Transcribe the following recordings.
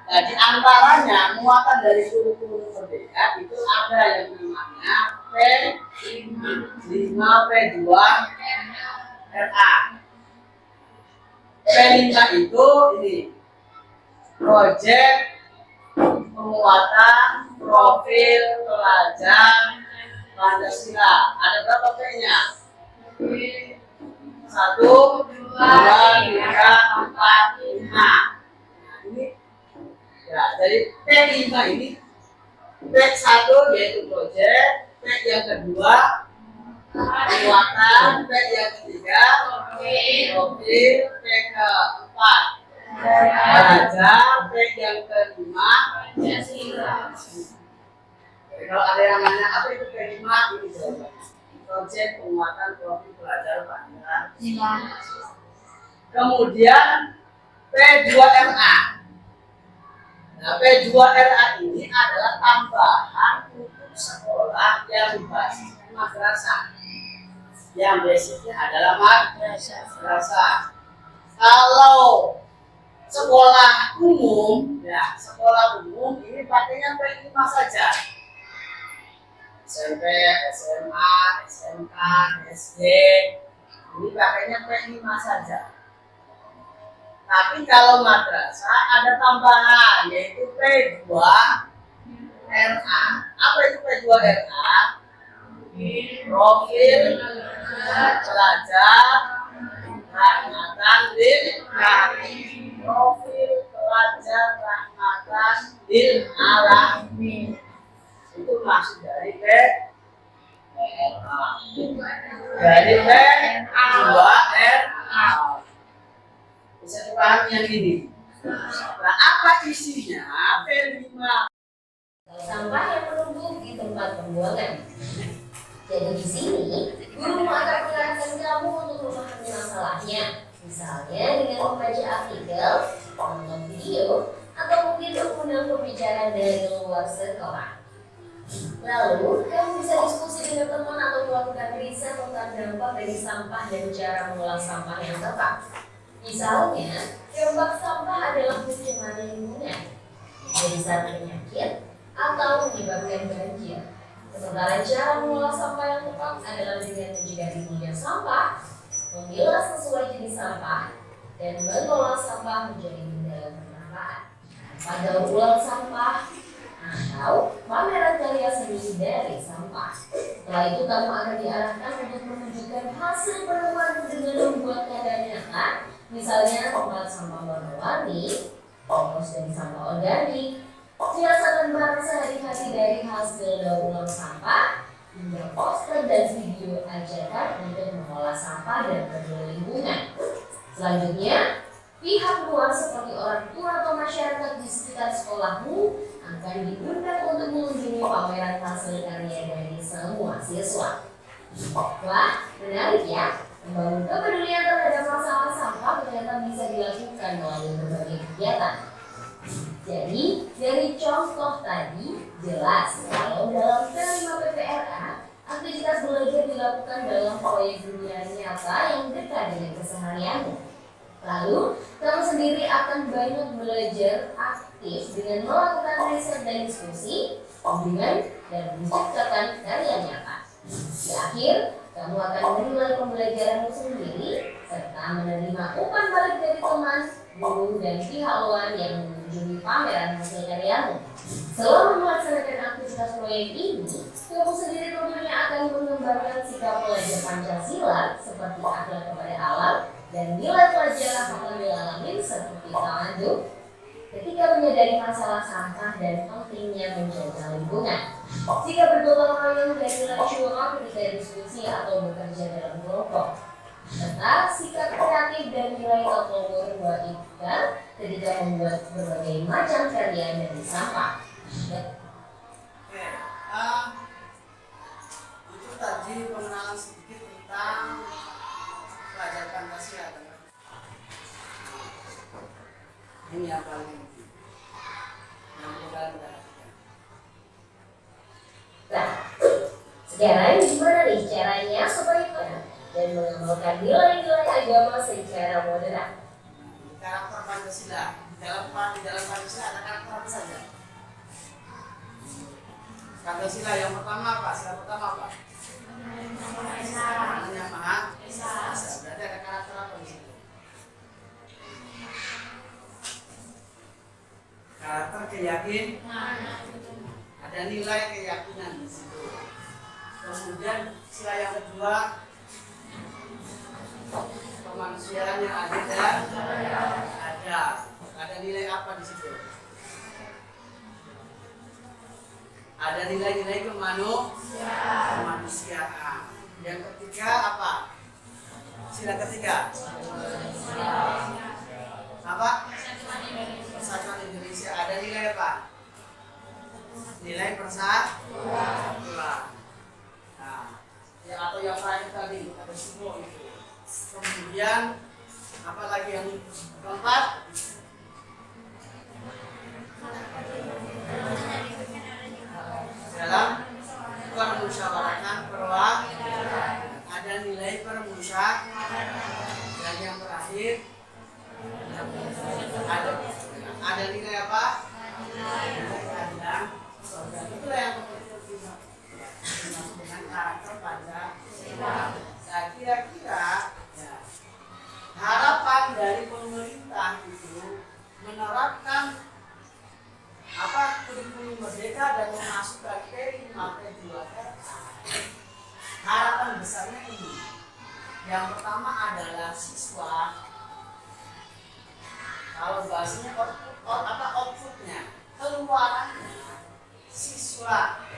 Nah, di antaranya muatan dari kurikulum merdeka itu ada yang namanya P5, P2, RA. P5 itu ini proyek penguatan profil pelajar Pancasila. Ada berapa P-nya? 1, 2, 3, 4, 5. Ini ya, dari P5 ini P1 yaitu proyek, P yang kedua penguatan, P yang ketiga profil, P keempat belajar, P yang kelima Pancasila. Kalau ada yang nanya apa itu P5, ini jawabannya. Proyek penguatan profil pelajar Pancasila. Kemudian P2RA. Nah, P2RA ini adalah tambahan untuk sekolah yang berbasis madrasah. Yang basicnya adalah madrasah. Kalau sekolah umum, ya sekolah umum ini pakainya P5 saja. SMP, SMA, SMK, SD, ini pakainya P5 saja. Tapi kalau madrasah ada tambahan yaitu P2RA. Apa itu P2RA? Profil pelajar rahmatan lil alamin. Profil pelajar rahmatan lil alamin. Itu maksud dari P2RA. Dari P2RA. Bisa dipahami yang ini. Nah, apa isinya? P5. Sampah yang menumpuk di tempat pembuangan. Jadi di sini, guru akan mengarahkan kamu untuk memahami masalahnya. Misalnya dengan membaca artikel, menonton video, atau mungkin mengundang pembicaraan dari luar sekolah. Lalu, kamu bisa diskusi dengan teman atau melakukan riset tentang dampak dari sampah dan cara mengolah sampah yang tepat. Misalnya, dampak sampah adalah pencemaran lingkungan, bisa penyakit, atau menyebabkan banjir. Sementara cara mengolah sampah yang tepat adalah dengan mencegah timbulnya sampah, memilah sesuai jenis sampah, dan mengolah sampah menjadi benda yang bermanfaat. Pada ulang sampah atau pameran karya seni dari sampah. Setelah itu kamu akan diarahkan untuk menunjukkan hasil penemuan dengan membuat karya nyata. Misalnya tempat sampah warna-warni, kompos dari sampah organik, kiasan barang sehari-hari dari hasil daur ulang sampah, hingga poster dan video ajakan untuk mengolah sampah dan peduli lingkungan. Selanjutnya, pihak luar seperti orang tua atau masyarakat di sekitar sekolahmu akan diundang untuk mengunjungi pameran hasil karya dari semua siswa. Wah, menarik ya! Membangun kepedulian terhadap masalah sampah ternyata bisa dilakukan melalui berbagai kegiatan. Jadi, dari contoh tadi jelas kalau dalam P5 PPRA, aktivitas belajar dilakukan dalam proyek dunia nyata yang dekat dengan keseharianmu. Lalu, kamu sendiri akan banyak belajar aktif dengan melakukan riset dan diskusi, bimbingan, dan menciptakan karya nyata. Di akhir, kamu akan menilai pembelajaranmu sendiri, serta menerima umpan balik dari teman, guru, dan pihak luar yang mengunjungi pameran hasil karyamu. Selama melaksanakan aktivitas proyek ini, kamu sendiri tentunya akan mengembangkan sikap pelajar Pancasila seperti akhlak kepada alam dan nilai pelajaran hakul alamin seperti tawadhu ketika menyadari masalah sampah dan pentingnya menjaga lingkungan. Jika bergotong royong dan nilai syura ketika diskusi atau bekerja dalam kelompok, serta sikap kreatif dan nilai tatawur wa ibtidal ketika membuat berbagai macam karya dari sampah. Itu tadi pengenalan sedikit tentang pelajar Pancasila. Ini yang paling penting. Yang kalian perhatikan. Nah, sekarang gimana nih caranya supaya dan mengamalkan nilai-nilai agama secara moderat? Karakter Pancasila. Di dalam Pancasila ada karakter Kata sila yang pertama apa? Sila pertama apa? Yang Maha Esa. Berarti ada karakter apa di situ? Karakter keyakinan. Ada nilai keyakinan di situ. Kemudian sila yang kedua, kemanusiaan yang adil dan ada nilai apa di situ? Ada nilai-nilai kemanusiaan. Yang ketiga apa? Sila ketiga apa? Persatuan Indonesia. Ada nilai apa? Nilai persatuan. Nah, ya, atau yang terakhir tadi ada semua itu. Kemudian apa lagi yang keempat? Dalam permusyawaratan perwakilan ada nilai permusyawaratan. Dan yang terakhir ada nilai apa? Nilai keadilan. Itulah yang dengan karakter Pancasila. Nah, kira-kira ya, harapan dari pemerintah itu menerapkan apa kurikulum merdeka dan memasukkan P5P2. Harapan besarnya ini. Yang pertama adalah siswa, kalau bahasanya outputnya, keluarannya, siswa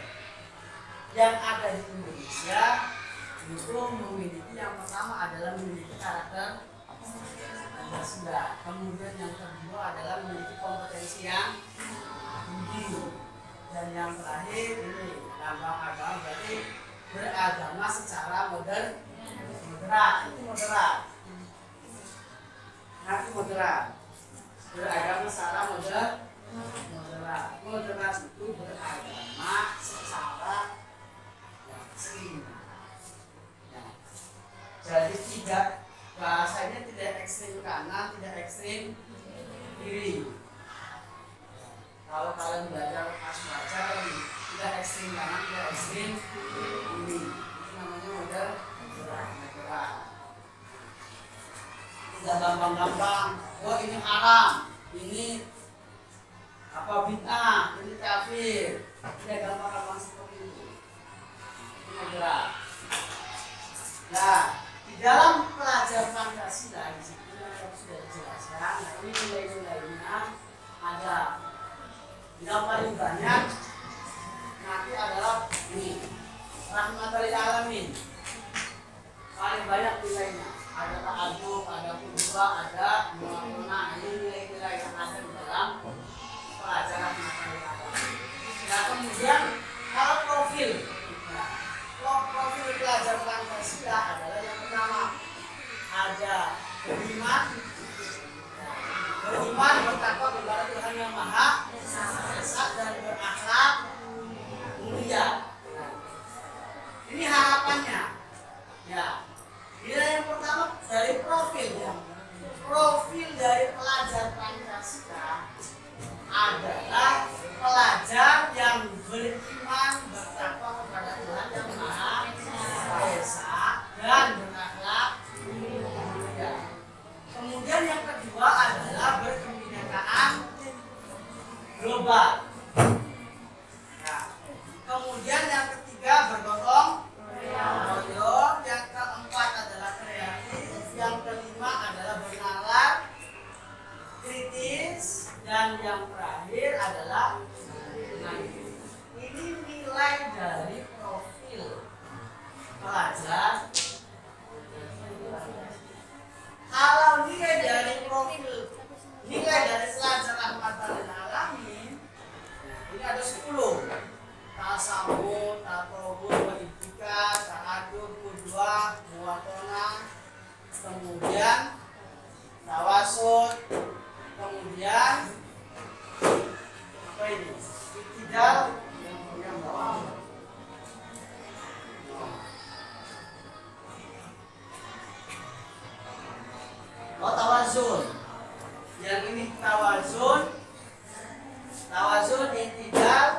yang ada di Indonesia itu memiliki, yang pertama adalah memiliki karakter Pancasila. Kemudian yang kedua adalah memiliki kompetensi yang tinggi. Dan yang terakhir ini lambang agama, berarti beragama secara moderat. Itu moderat. Nah, itu moderat. Beragama secara moderat. Moderat itu beragama secara ekstrim. Ya. Jadi tidak, bahasanya tidak ekstrim kanan, tidak ekstrim kiri. Kalau kalian belajar pas baca tidak ekstrim kanan, tidak ekstrim kiri. Itu namanya moderat. Tidak gampang-gampang. Oh, ini haram, ini apa bid'ah, ini kafir. Tidak gampang-gampang seperti itu. Ini moderat. Nah, di dalam pelajaran Pancasila di situ sudah dijelaskan. Nah, ini nilai-nilainya ada. Yang paling banyak nanti adalah ini rahmatan lil alamin. Paling banyak nilainya. Ada ta'adub, ada qudwa, ada mu'amunah. Ini nilai-nilai yang ada di dalam pelajaran rahmatan lil alamin. Nah, kemudian kalau profil pelajar Pancasila adalah yang pertama ada beriman bertakwa kepada Tuhan Yang Maha Esa dan berakhlak mulia. Nah, ini harapannya. Ya, nilai yang pertama dari profil ya. Profil dari pelajar Pancasila adalah pelajar yang beriman bertakwa kepada Tuhan Yang Maha Esa dan berakhlak mulia. Kemudian yang kedua adalah berkebinekaan global. Nah, kemudian yang ketiga bergotong royong, yang keempat adalah kreatif, yang kelima adalah bernalar kritis, dan yang terakhir adalah naif. Ini nilai dari profil pelajar. Kalau nilai dari profil, nilai dari pelajar rahmatan lil alamin, ini ada 10. Tasawuf, tatawuf, etika, ta'adub, qudwah, muwatonah, kemudian tawasud, kemudian apa ini? Iktidal, yang bawah. Oh, tawazun. Yang ini tawazun, iktidal,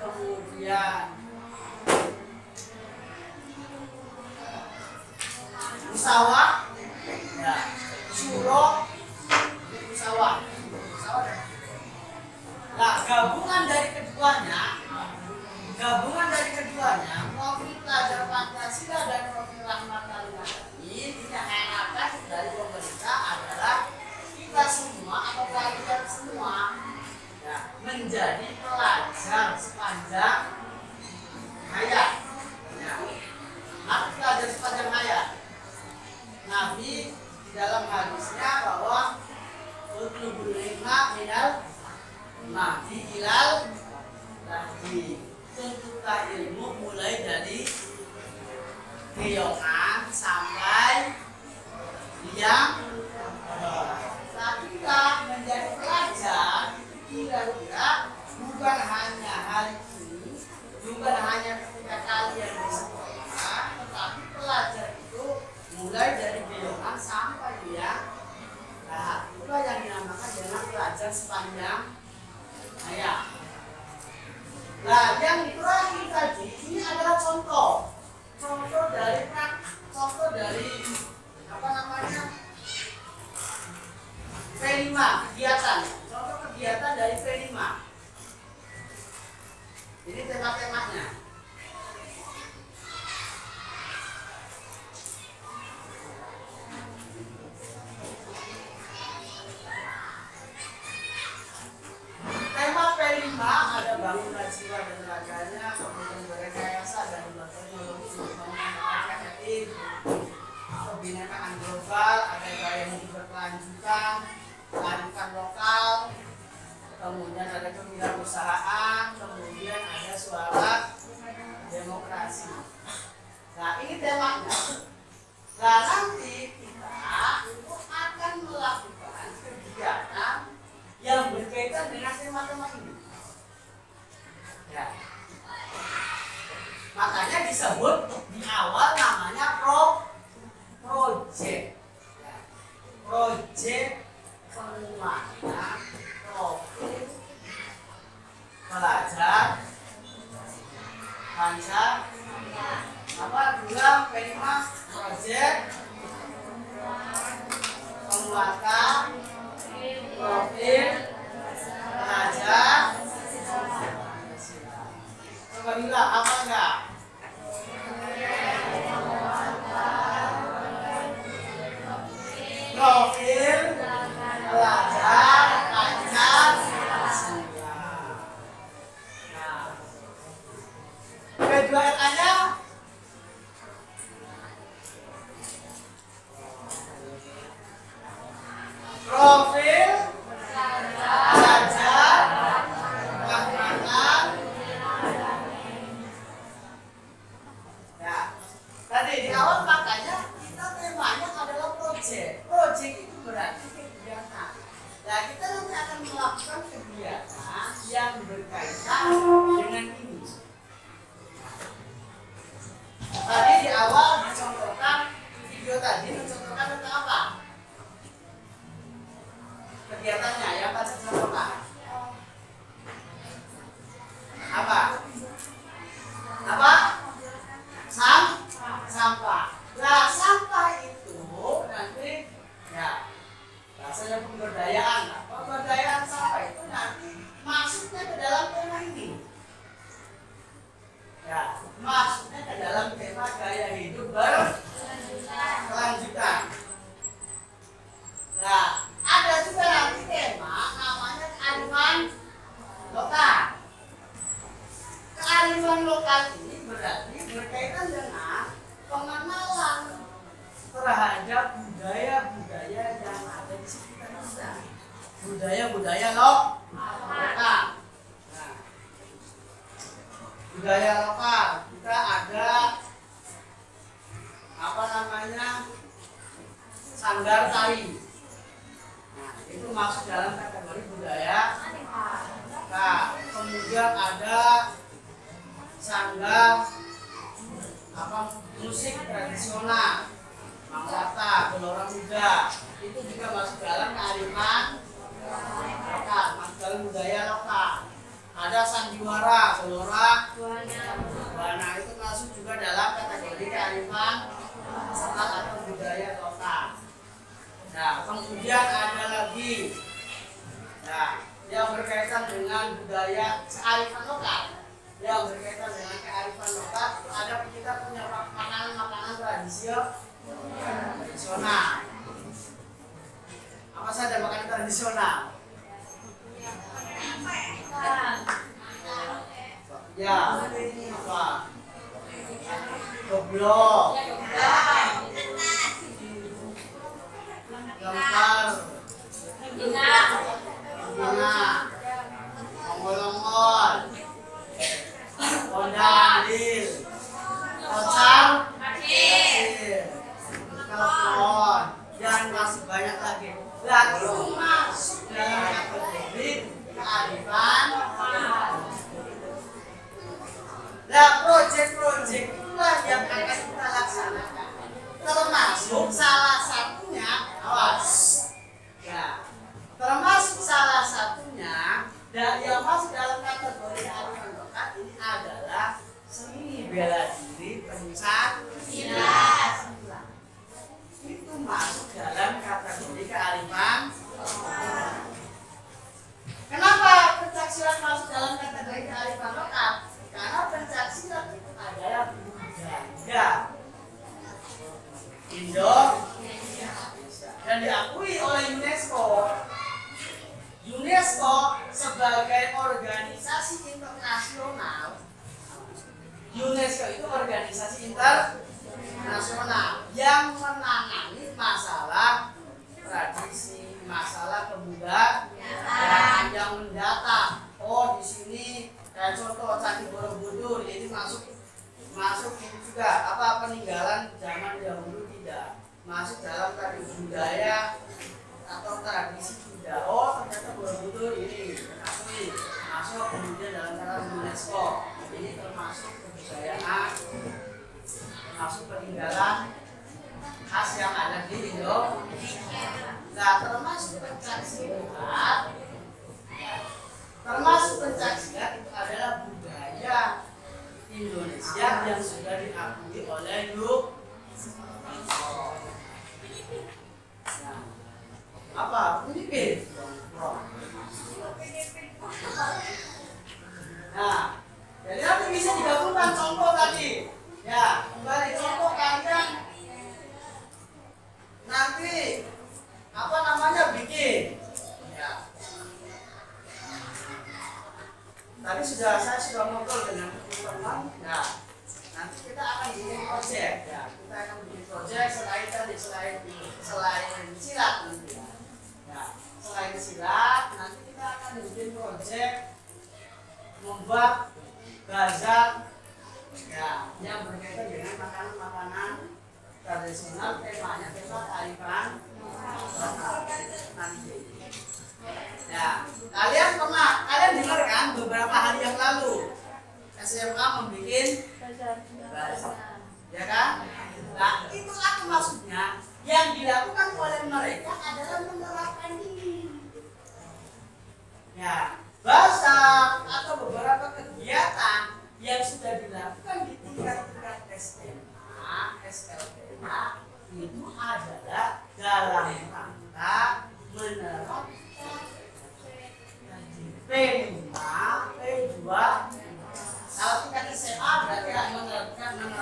kemudian sawah, ya, suro, sawah. Nah, gabungan dari keduanya, profil pelajar Pancasila dan profil Rahmat ini diharapkan dari pemerintah adalah kita semua atau pelajar semua ya, menjadi pelajar sepanjang hayat. Ya. Nah, pelajar sepanjang hayat. Nabi di dalam hadisnya bahwa utlubul ilma minal mahdi ilal lahdi, tuntutlah ilmu mulai dari keyokan sampai liang. Nah, kita menjadi pelajar kira-kira bukan hanya hari ini, bukan hanya ketika kalian di sekolah, tetapi pelajar itu mulai dari keyokan sampai liang. Nah, itulah yang dinamakan dengan pelajar sepanjang hayat. Nah, yang terakhir tadi ini adalah contoh dari apa namanya P5 kegiatan, contoh kegiatan dari P5. Ini tema-temanya. Tema P5 ada bangunan jiwa dan raganya, kemudian berekayasa dan berteknologi untuk membangun etik, kebinekaan global, ada gaya hidup berkelanjutan, kearifan lokal, kemudian ada kewirausahaan, kemudian ada suara demokrasi. Nah, ini temanya. Nah, nanti kita itu akan melakukan kegiatan yang berkaitan dengan tema-tema ini. Ya. Makanya disebut di awal namanya project. Ya. Project penguatan profil pelajar Pancasila. Apa bilang P5 project penguatan profil pelajar Pancasila. Coba bilang apa enggak? Profil pelajar Pancasila. Nah, kedua RA-nya profil pelajar Rahmatan. Ya, tadi di awal makanya kita temanya adalah project. Project itu berarti kegiatan. Nah, kita nanti akan melakukan kegiatan yang berkaitan dengan ini. Tadi di awal dicontohkan video tadi mencontohkan tentang apa? Kegiatannya yang tadi dicontohkan. Apa? Apa? Sampah. Nah, sampah itu nanti ya rasanya pemberdayaan. Pemberdayaan sampah itu nanti maksudnya ke dalam tema ini. Ya, maksudnya ke dalam tema gaya hidup berkelanjutan. Nah, ada juga nanti tema namanya kearifan lokal. Kearifan lokal ini berarti berkaitan dengan pengenalan terhadap budaya-budaya yang ada di sekitar kita. Budaya-budaya lokal. Nah, budaya lokal kita ada apa namanya sanggar tari. Nah, itu masuk dalam kategori budaya. Nah, kemudian ada sanggar apa musik tradisional, Mangkata, Gelora Muda, itu juga masuk dalam kearifan lokal, masuk dalam budaya lokal. Ada sandiwara, Gelora Buana, itu masuk juga dalam kategori kearifan lokal atau budaya budaya lokal. Nah, kemudian ada lagi, nah, yang berkaitan dengan budaya kearifan lokal. Yang berkaitan dengan kearifan lokal, ada kita punya makanan-makanan tradisional. Apa saja makanan tradisional? Ya, apa? Goblok, lempar, bunga, ongol-ongol, ondang-andil, kocang, kacir, telepon, dan masih banyak lagi. Dan itu masuk dalam kategori kearifan. Nah, proyek-proyek itulah yang akan kita laksanakan. Termasuk salah satunya, awas. Ya, termasuk salah satunya dan yang masuk dalam kategori kearifan lokal ini adalah seni bela diri pencak silat. Itu masuk dalam kategori kearifan. Kenapa pencak silat masuk dalam kategori kearifan lokal? Karena pencak silat itu adalah budaya Indonesia dan diakui oleh UNESCO. UNESCO sebagai organisasi internasional. UNESCO itu organisasi internasional yang menangani masalah tradisi, masalah kebudayaan yang mendata. Oh, di sini kayak contoh Candi Borobudur ini masuk ini juga apa peninggalan zaman dahulu tidak masuk dalam kategori budaya atau tradisi tidak. Oh, ternyata Borobudur ini masuk kemudian dalam kategori UNESCO. Ini termasuk kebudayaan, termasuk peninggalan khas yang ada di Indonesia. Nah, termasuk pencaksilat. Termasuk pencaksilat itu adalah budaya Indonesia yang sudah diakui oleh UNESCO. Nah, apa? Filipin. Nah, jadi nanti bisa digabungkan contoh tadi. Ya, kembali contoh kalian nanti apa namanya bikin. Ya. Tadi saya sudah ngobrol dengan teman-teman. Nah, nanti kita akan bikin proyek. Ya, kita akan bikin proyek selain silat nanti. Ya, selain silat, nanti kita akan bikin proyek membuat bazar ya yang berkaitan dengan makanan-makanan tradisional. Tema kearifan nanti. Ya, kalian dengar kan beberapa hari yang lalu SMA membuat bazar, ya kan? Nah, itu apa maksudnya? Yang dilakukan oleh mereka adalah menerapkan ini. Ya, bazar atau beberapa kegiatan yang sudah dilakukan di tingkat SMA, SLTA itu adalah dalam rangka menerapkan P5, P2. Kalau tingkat SMA berarti menerapkan P5.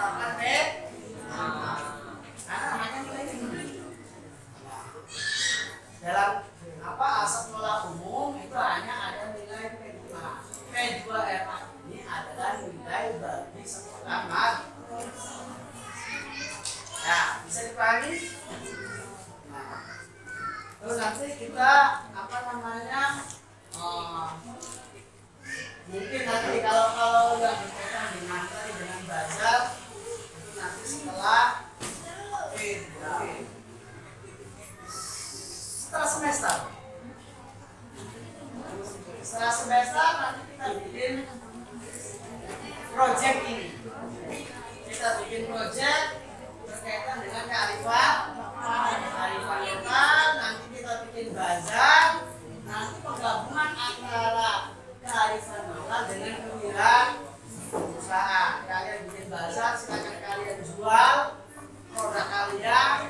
Karena hanya nilai tinggi. Dalam sekolah umum itu hanya ada nilai P5. P2MA ini adalah nilai bagi sekolah madrasah. Ya, bisa dipahami? Nah, terus nanti kita mungkin nanti kalau yang berkaitan dengan bazar itu nanti setelah semester. Setelah semester nanti kita bikin project ini. Kita bikin project berkaitan dengan kearifan lokal. Nanti kita bikin bazar. Nanti penggabungan antara kearifan lokal dengan kewirausahaan. Kalian bikin bazar, silakan kalian jual produk kalian.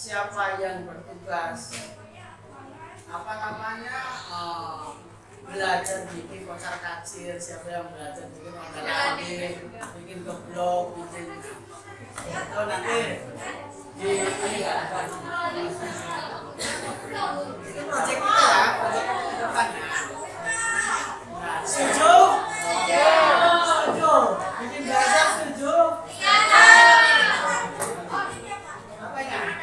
siapa yang bertugas apa namanya belajar bikin kocar kacir, siapa yang belajar bikin modal landing, bikin geblok, bikin itu nanti di ini proyek kita ya, proyek depan ya. Nah, setuju? Setuju. Bikin belajar setuju? Apanya?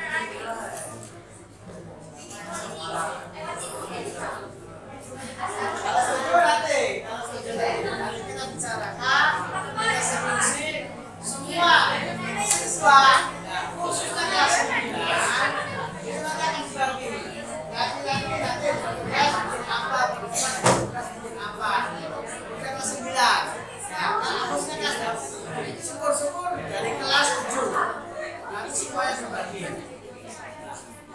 Kalau setuju nanti kita bicarakan, kita eksekusi semua siswa, khususnya kelas 9, itu nanti akan dibagi. Nanti tugas bikin apa, tugas bikin apa. Kelas 9, ya, khususnya kelas 8. Syukur-syukur dari kelas 7, nanti semuanya dibagi.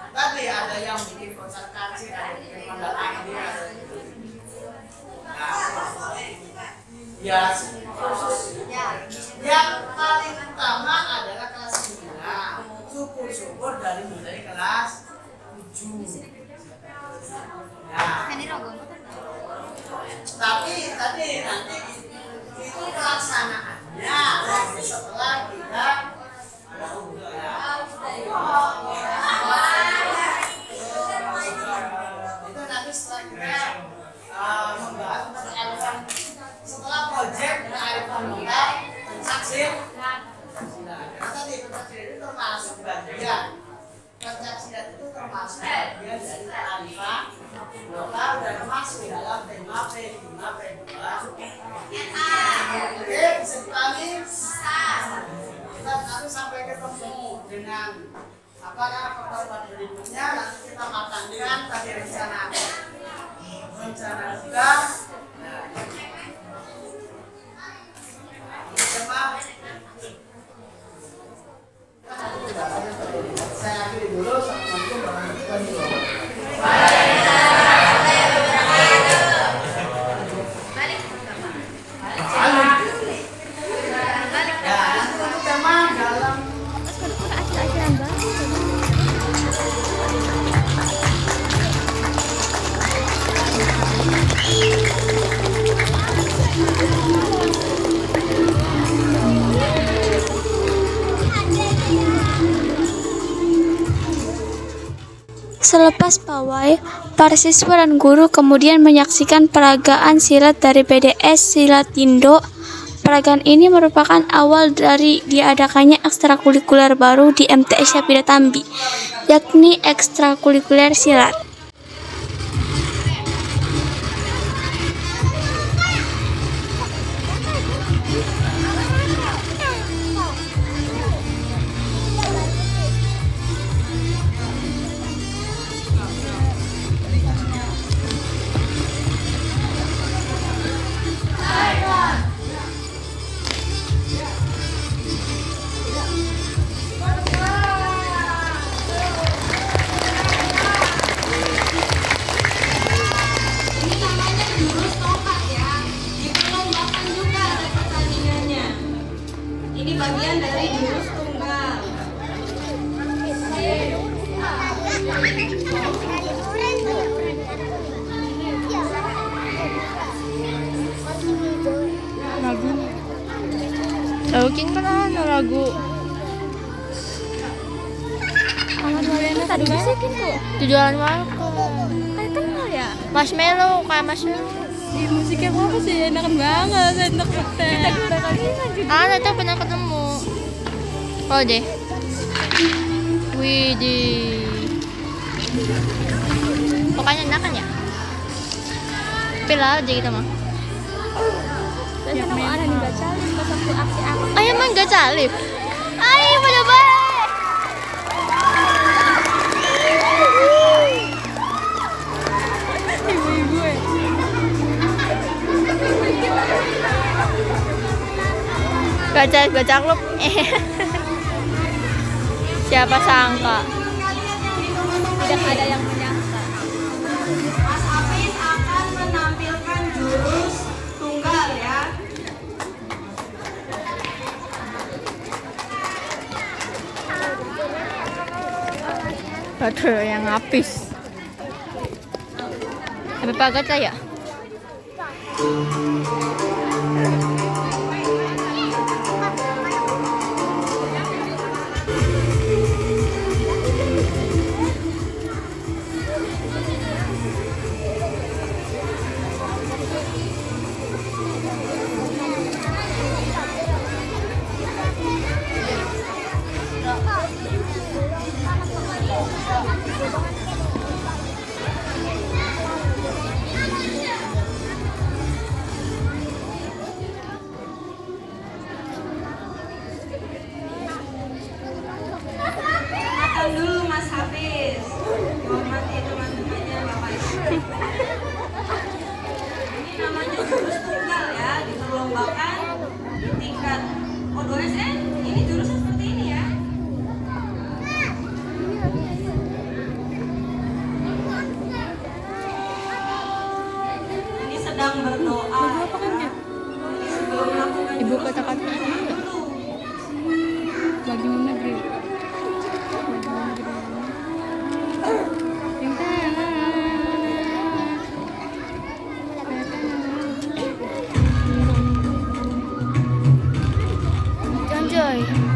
Tadi ada yang bikin kocar kacir, ada yang bikin modal ide, ada yang bikin ya khususnya yang paling utama adalah kelas 9. Syukur-syukur dari kelas 7. Nah, tapi tadi nanti itu pelaksanaannya setelah kita itu nanti setelah kita membahas tentang kearifan setelah proyek kearifan lokal pencaksilat. Karena tadi pencaksilat itu termasuk bagian itu termasuk bagian dari kearifan lokal dan masuk dalam tema P5 P2. Oke, bisa dipahami? Kita nanti sampai ketemu dengan pertemuan berikutnya, nanti kita matangkan tadi rencana kita. Saya akhiri dulu. Assalamualaikum warahmatullahi wabarakatuh. Selepas pawai, para siswa dan guru kemudian menyaksikan peragaan silat dari PDS Silatindo. Peragaan ini merupakan awal dari diadakannya ekstrakurikuler baru di MTS Syapida Tambi, yakni ekstrakurikuler silat. Bagian dari jurus tunggal. Lagu. Tahu king kan lagu. Kalau Mariana tadi bisikin tuh. Tujuan Malcolm. Kayak kenal ya? Marshmallow, kayak marshmallow. Di musiknya apa sih? Enak banget, enak banget. Itu pernah ketemu. Oh deh. Widih. Pokoknya enak kan ya? Pilih aja kita mah. Biasanya ada nih gacha lift pas waktu aksi aku. Ayo main gacha lift. Ayo pada baik. Ibu-ibu ya. Gacha klub. Siapa sangka? Tidak ada yang menyangka. Mas Afin akan menampilkan jurus tunggal ya. Baterai yang habis. Sampai pagat ya? Makan dulu Mas Hafiz. Hormati teman-temannya Bapak Ibu. Ini namanya jurus tunggal ya, diperlombakan di tingkat O2SN. Ini jurusnya seperti ini ya. Ini sedang berdoa. Ini sebelum melakukan Ibu jurus kata-kata dulu. bagi negeri. Enjoy.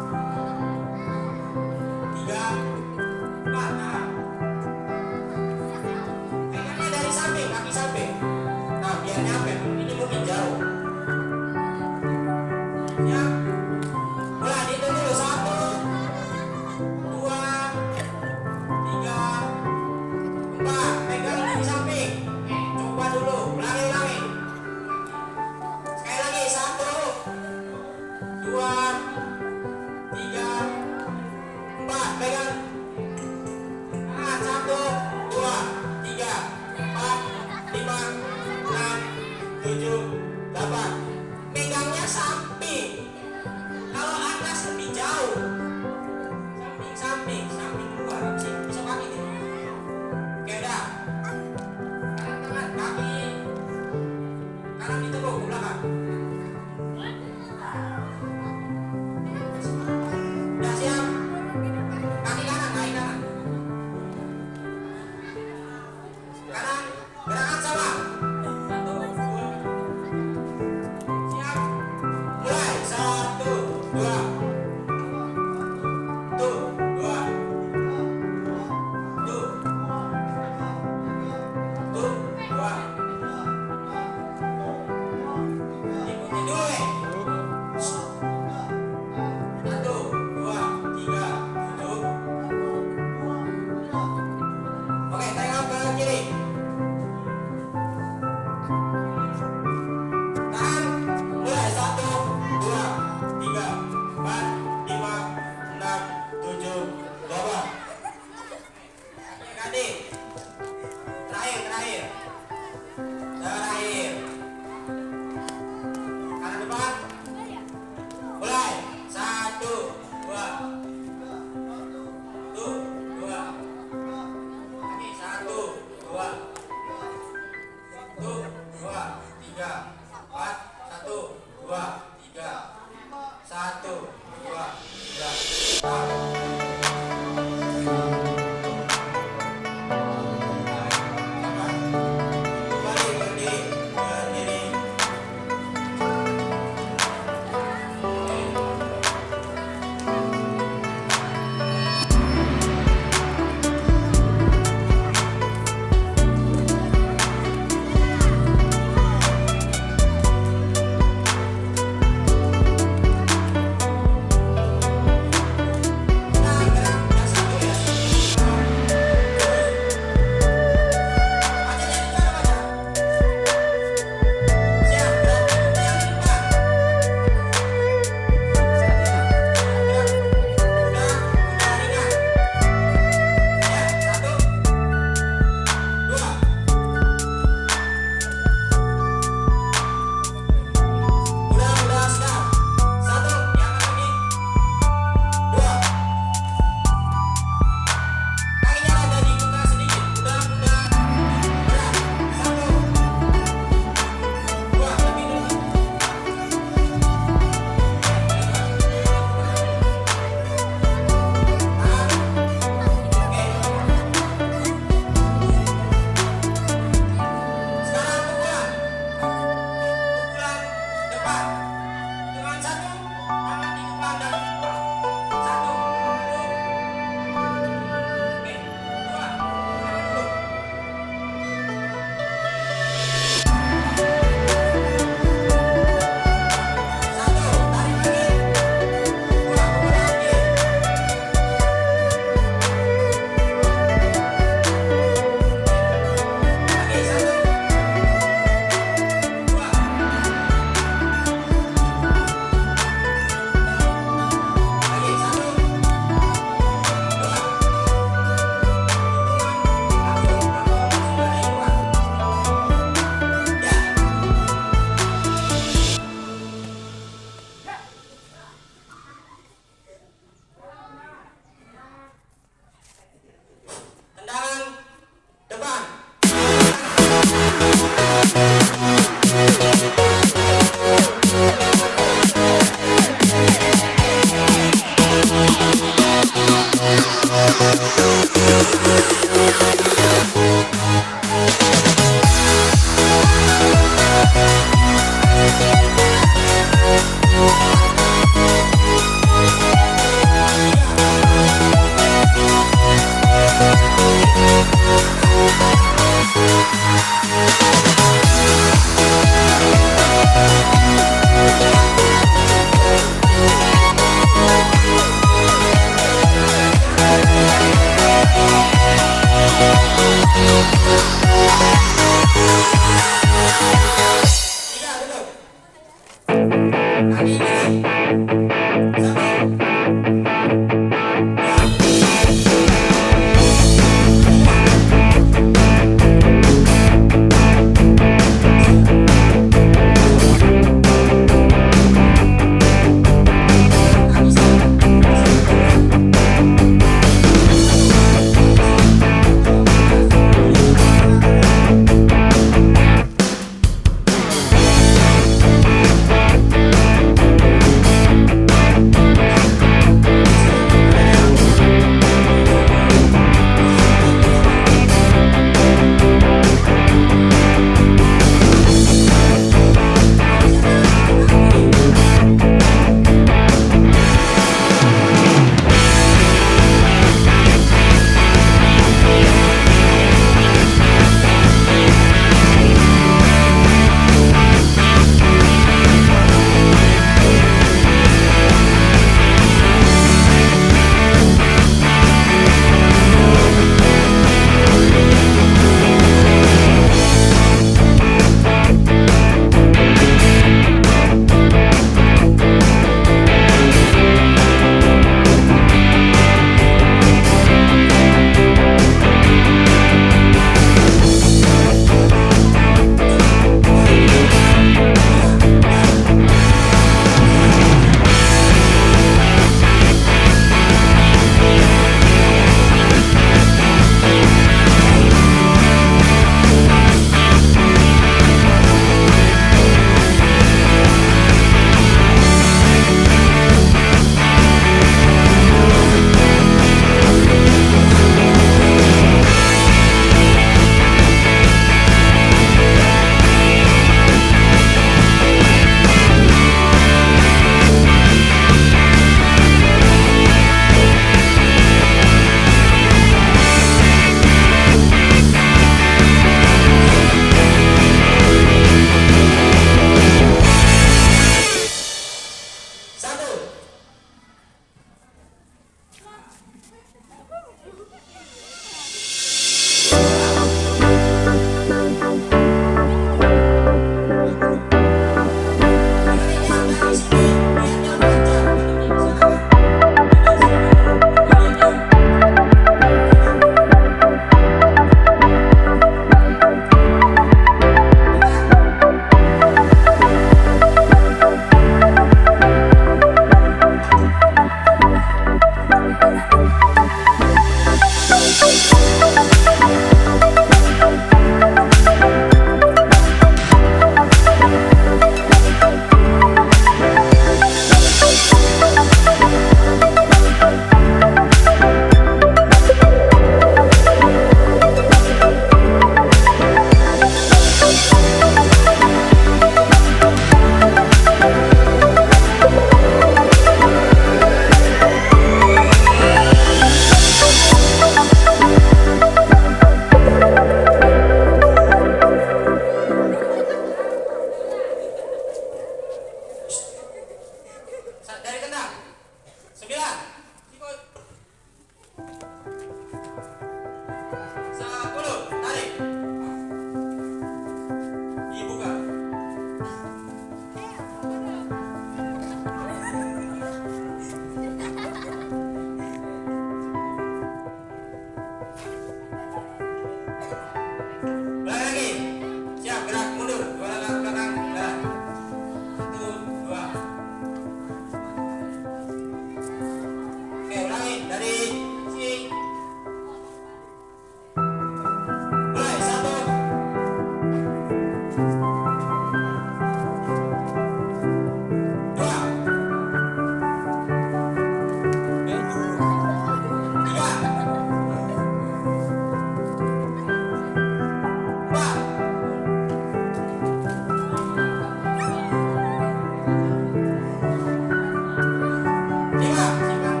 Lima, simpan.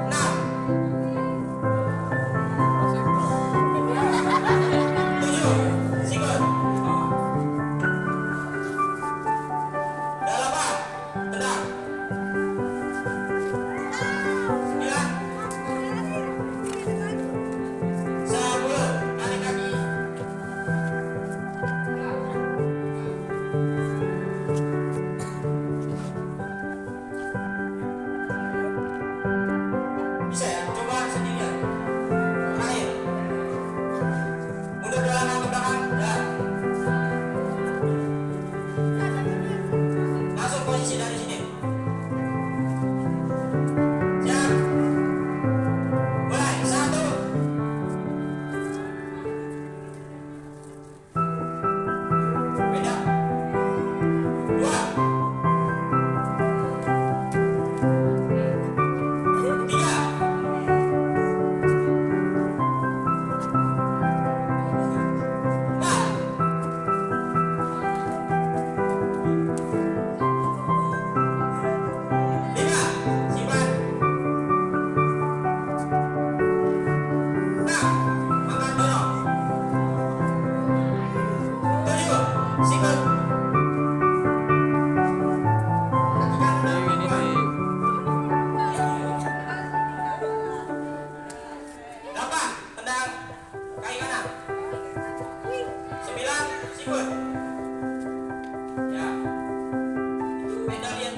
Enam. Tujuh, simpan. Delapan, tendang. Sembilan. 10, tarik kaki. Bisa ya? Coba sendirian. Terakhir. Mundur dalam ke belakang. Ya. Langsung posisi dari sini. Siap. Mulai. 1. Beda. 2. 3. 4. 5, simpan. 6, makan dorong. 7, simpan. Kaki kanan dan kuat. 8, tendang kaki kanan. 9, simpan. Ya. Pedal dia